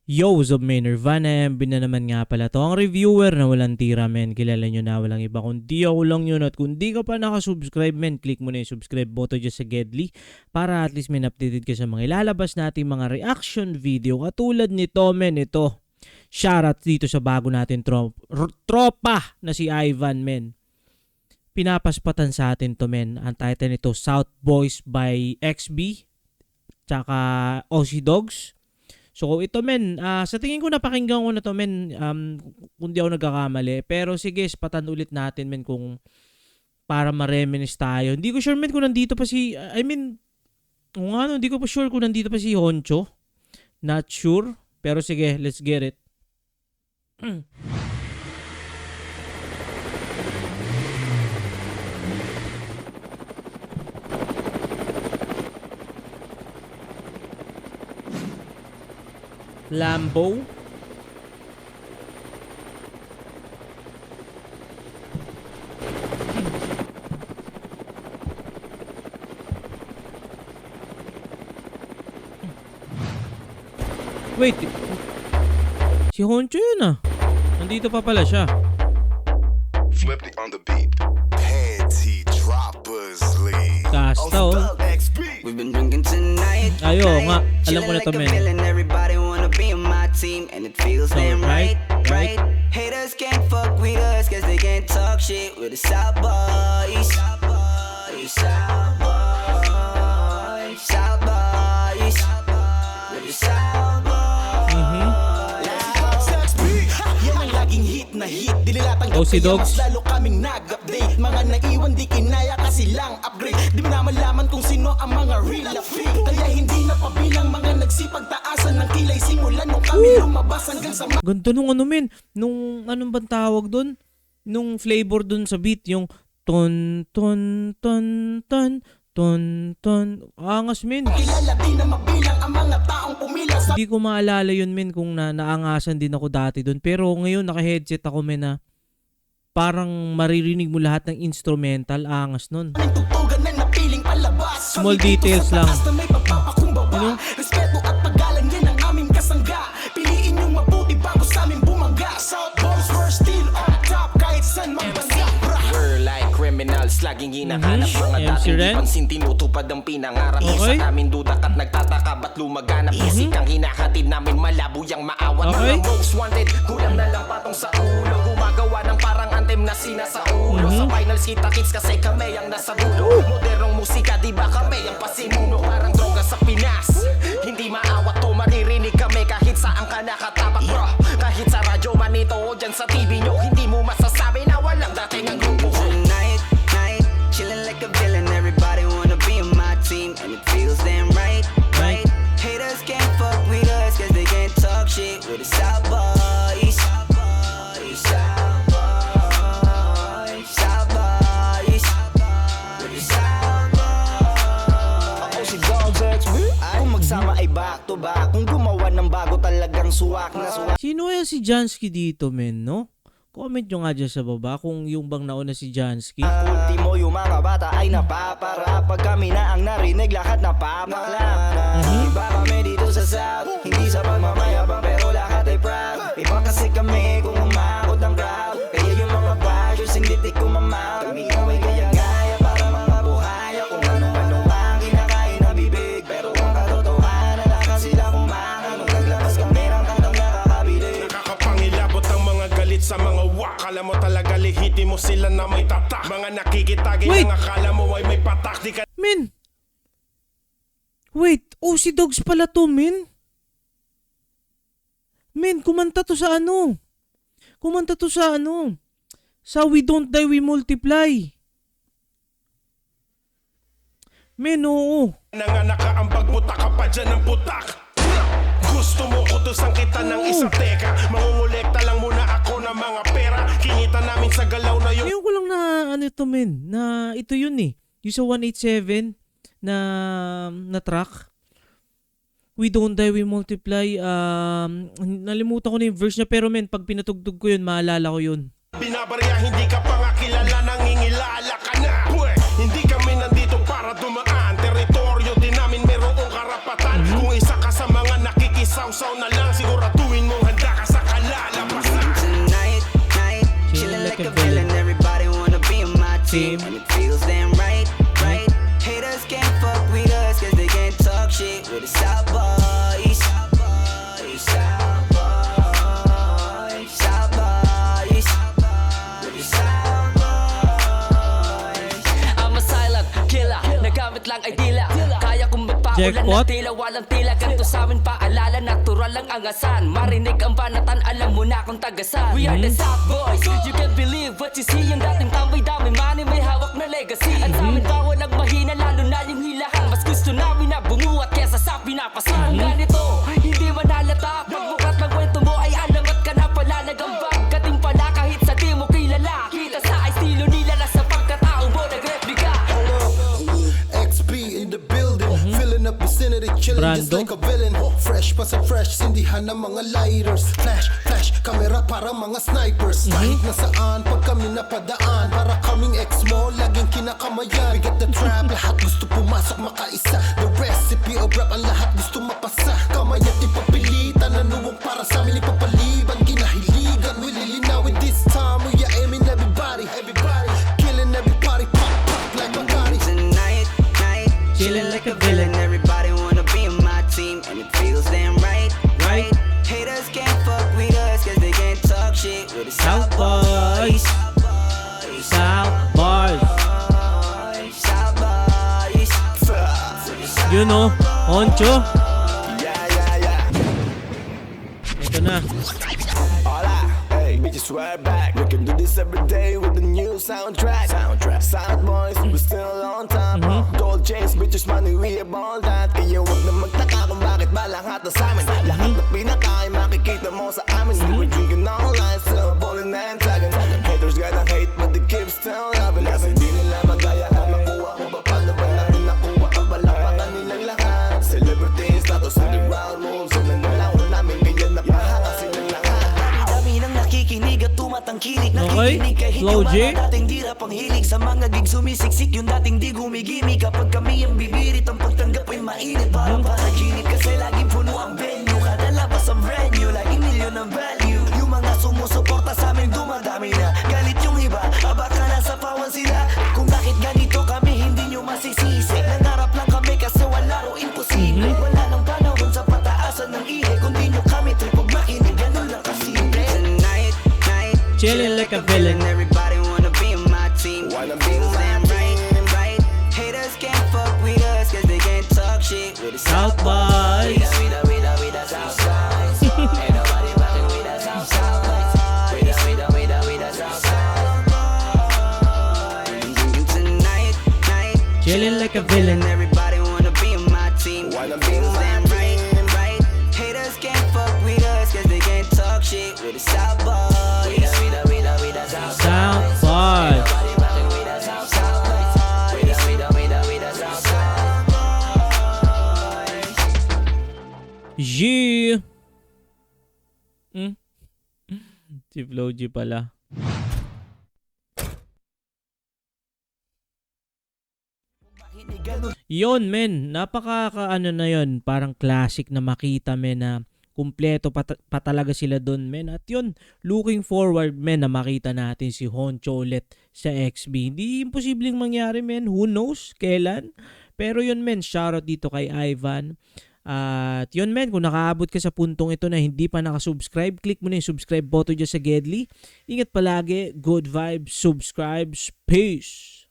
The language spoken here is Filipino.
Yo, what's up, men? Nirvana, MB na naman nga pala to. Ang reviewer na walang tira, men. Kilala nyo na, walang iba. Kundi ako lang yun. At kung di ka pa nakasubscribe, men, click mo na yung subscribe button dyan sa Gedli para at least, men, updated ka sa mga ilalabas natin mga reaction video. Katulad nito, men, ito. Shoutout dito sa bago natin tropa na si Ivan, men. Pinapaspatan sa atin to, men. Ang title nito, South Boys by XB. Tsaka Aussie Dogs. So ito, men, sa tingin ko napakinggan ko na to, men, kung di ako nagkakamali. Pero sige, spatan ulit natin, men, kung para ma-reminisce tayo. Hindi ko sure, men, kung nandito pa si, hindi ko pa sure kung nandito pa si Honcho. Not sure. Pero sige, let's get it. Lambo. Wait. Si Honcho yun ah. Nandito pa pala siya. Flipped on the beat. Panty droppers lead. Kasta oh. We've been drinking tonight. Ayo nga. Alam ko na to, men. Everybody wanna be on my team and it feels damn right. Haters can't fuck with us cause they can't talk shit with the South Boys. South Boys. South Boys. South Boys. With the South Boys. Yan ang laging hit na hit. Dililatang Aussie Dogs. lalo kaming nag-update. Mga naiwan di kinaya kasi lang upgrade. Di mo na malaman kung sino ang mga real fake. Kaya hindi na pabilang mga nagsipagtaasan ng kilay. Simulan nung kami lumabas hanggang sa Ganto nung ano, men. Nung anong bang tawag doon? Nung flavor doon sa beat. Yung ton ton ton ton ton ton. Angas, men. kilala di na mabilang ang mga taong pumila sa Hindi ko maalala yun, men, kung naangasan din ako dati doon. Pero ngayon naka-headset ako, men, na parang maririnig mo lahat ng instrumental. Angas nun. tugtugan na napiling palabas. Small details lang. Basta may pagpapakumbaba. Respeto at paggalang yan ang aming kasangga. Piliin yung mabuti bago sa aming bumangga. South Boys were still on top kahit saan magbangga. We're like criminals, laging hinahanap mga MC dating Ren? di pansin tinutupad ang pinangarap. Okay. Sa amin dudak at nagtataka ba't lumaganap. Isikang hinahatid namin malabo yang maawat. Okay. Mga most wanted, kulang na lang patong sa ulo. Gumagawa ng parang anthem na sina sa ulo. Sa finals kita kits kasi kami ang nasa dulo. Modernong musika di ba kami ang pasimuno. Parang droga sa Pinas, hindi maawat to. Maririnig kami kahit saan ka nakatapak, bro. Kahit sa radyo manito o dyan sa TV nyo, hindi mo masasabi na walang dating ang grupo ko. Night, chilling like a villain. Everybody wanna be on my team and it feels damn right. Haters can't fuck with us cause they can't talk shit with the South Boys. South Boys. South Boys. South Boys. With the South Boys. Ako si Dogs XB. Kung magsama ay back to back. Kung gumawa ng bago talagang suwak na suwak. Sino kaya si Jansky dito, men, no? Comment nyo nga dyan sa baba kung yung bang nauna si Jansky. Ultimo yung mga bata ay napapara. Pag kami na ang narinig lahat napapaklap. Iba kami dito sa South, hindi sa pagmamayabang pero lahat ay proud. Iba kasi kami kung umakot ang crowd. Kaya yung mga bashers hindi tik kumamaw. Kami ay gaya-gaya para mga buhaya. Kung ano-ano ang kinakain na bibig. Pero ang katotohanan na sila kumakan. Nung naglabas kami ng kantang nakakabilig. Nakakapangilabot ang mga galit sa mga wak. Kala mo talaga lihiti mo sila na may tatak. Mga nakikitagi Wait. ang akala mo ay may patak. Di ka Men! Wait, Aussie Dogs pala to, men? Men, kumanta to sa ano? Kumanta to sa ano? Sa We Don't Die, We Multiply. Men, oo. nanganak ka ang pagputak ka pa dyan ng putak. Gusto mo utusan kita ng isa teka. Mangungulekta lang muna ako ng mga pera. Kinita namin sa galaw na yung Ngayon ko lang na ano to, men, na ito yun eh. Yung sa 187 na track. We Don't Die, We Multiply. Nalimutan ko na yung verse niya, pero men, pag pinatugtog ko yun, maalala ko yun. binabarya. Hindi ka pa nga kilala, nangingilala ka na. Hindi kami nandito para dumaan. Teritoryo din namin merong karapatan. Kung isa ka sa mga nakikisawsaw na lang, sigurado lang ay tila kaya kong magpaulan Jackpot. ng tila, walang tila. Ganito sa amin paalala, natural lang ang asan. Marinig ang banatan, alam mo na kung tagasan. We are the South Boys, you can't believe what you see. Yung dating tambay, dami money, may hawak na legacy. At sa amin bawal ang mahina, lalo na yung hilahan. Mas gusto namin na bumuhat kesa sa pinapasan. Ganito, hindi man halata. Pagbukat ng kwento mo ay alamat ka na pala. Nagambag ka din pala kahit sa di mo kilala. Kita sa estilo nila na sa pagkatao mo nagreplika. XP in the building, filling up vicinity, chilling just Brando. like a villain. Fresh pa sa fresh, sindihan ng mga lighters. Flash, flash, kamera para mga snipers. Kahit nasaan, pag kami napadaan, para kaming ex-mo, laging kinakamayan. We get the trap, lahat gusto pumasok makaisa. The recipe of rap, ang lahat gusto mapasa. Kamay at ipapilitan, nanuwag para sa amin ipapaliban. Kinahiligan, we lilinawin this time. We are aiming everybody, everybody, killing everybody, pop, pop like Bugatti. Tonight, Chilling like a villain. Everybody wanna be on my team, and it feels damn right. Haters can't fuck with us, cause they can't talk shit with the South Boys. South Boys. South Boys. Yun o, Honcho. Ito na. Hola, hey, bitches we're back. We can do this every day with the new soundtrack. South Boys, we still on top. Gold chains, bitches money, we have all that. Kaya wag na magtaka kung bakit ba lahat na sa amin. Lahat na pinaka ay makikita mo sa amin. We drinking all night, still bowling and tagging. Haters gonna hate, but they keep still loving us. Hindi nila magaya na makuha ko pa. Paano ba namin nakuha ang balapakan nilang lahat? Celebrity status and the ground moves. Ang nanalawan namin, kaya napahanga silang lahat. Dami nang nakikinig at tumatangkilik. Okay, Nakikinig kahit Flow yung J. mga dating di rap ang hilig. Sa mga gig sumisiksik, yung dating di gumigimik. Kapag kami ang bibirit, ang pagtanggap ay mainit. Parang panaginip kasi laging puno ang venue. Kada labas ang venue, laging milyon ang value. Yung mga sumusuporta sa amin dumadami na. Galit yung iba, baka nasa pawan sila. Kung bakit ganito kami, hindi nyo masisisi. Nangarap lang kami kasi wala ro imposible. Wala nang panahon sa pataasan ng ihe. Kung di nyo kami tripog makinig, ganun lang kasimple. Tonight, Chilling like a villain. everybody wanna be on my team. Wanna It be feels on my damn right. Haters can't fuck with us, cause they can't talk shit with the South Boys. Tonight, Chilling like a villain. everybody wanna be on my team. Wanna It be feels on my damn right. Haters can't fuck with us, cause they can't talk shit with the South Boys. South Boys. G. Si Flow G pala. Yon men, napaka-ano na yon, parang classic na makita men na kumpleto pa talaga sila doon men. At yun, looking forward men na makita natin si Honcho ulit sa XB. Hindi imposibleng mangyari men, who knows kailan. Pero yun men, shoutout dito kay Ivan. At yun men, kung nakaabot ka sa puntong ito na hindi pa nakasubscribe, click mo na yung subscribe button dyan sa Gedli. Ingat palagi, good vibes, subscribes, peace!